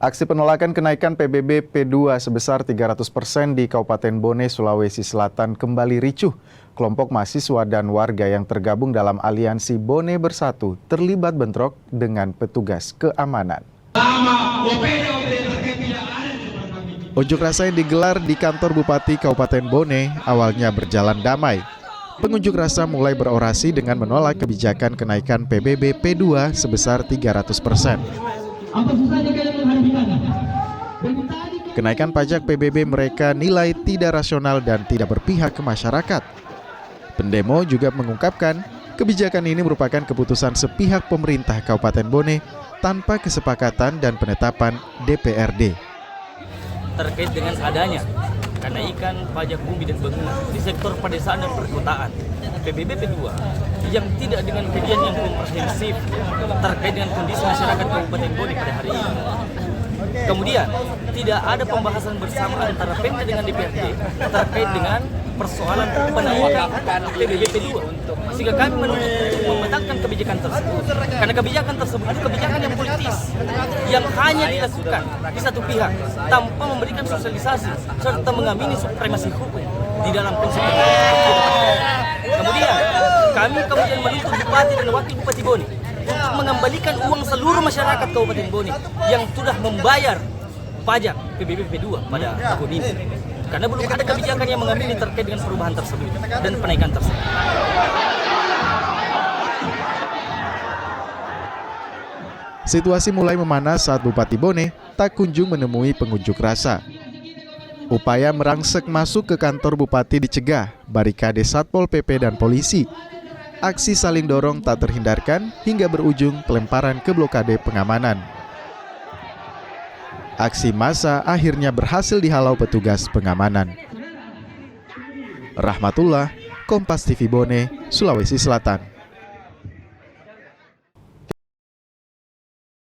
Aksi penolakan kenaikan PBB P2 sebesar 300% di Kabupaten Bone, Sulawesi Selatan kembali ricuh. Kelompok mahasiswa dan warga yang tergabung dalam aliansi Bone Bersatu terlibat bentrok dengan petugas keamanan. Unjuk rasa yang digelar di kantor Bupati Kabupaten Bone awalnya berjalan damai. Pengunjuk rasa mulai berorasi dengan menolak kebijakan kenaikan PBB P2 sebesar 300%. Kenaikan pajak PBB mereka nilai tidak rasional dan tidak berpihak ke masyarakat. Pendemo juga mengungkapkan kebijakan ini merupakan keputusan sepihak pemerintah Kabupaten Bone tanpa kesepakatan dan penetapan DPRD. Terkait dengan adanya kenaikan pajak bumi dan bangunan di sektor pedesaan dan perkotaan PBB P2 yang tidak dengan kajian yang komprehensif terkait dengan kondisi masyarakat Kabupaten Bone pada hari ini. Kemudian tidak ada pembahasan bersama antara Pemda dengan DPRD terkait dengan persoalan penaikan PBB P2, sehingga kami menuntut untuk membatalkan kebijakan tersebut karena kebijakan tersebut itu kebijakan yang politis yang hanya dilakukan di satu pihak tanpa memberikan sosialisasi serta mengamini supremasi hukum di dalam konsep. Kemudian kami menuntut Bupati dan Wakil Bupati Bone untuk mengembalikan uang seluruh masyarakat Kabupaten Bone yang sudah membayar pajak PBB P2 pada tahun ini. Karena belum ada kebijakan yang mengamini terkait dengan perubahan tersebut dan penaikan tersebut. Situasi mulai memanas saat Bupati Bone tak kunjung menemui pengunjuk rasa. Upaya merangsek masuk ke kantor Bupati dicegah barikade Satpol PP dan polisi. Aksi saling dorong tak terhindarkan hingga berujung pelemparan ke blokade pengamanan. Aksi massa akhirnya berhasil dihalau petugas pengamanan. Rahmatullah, Kompas TV Bone, Sulawesi Selatan.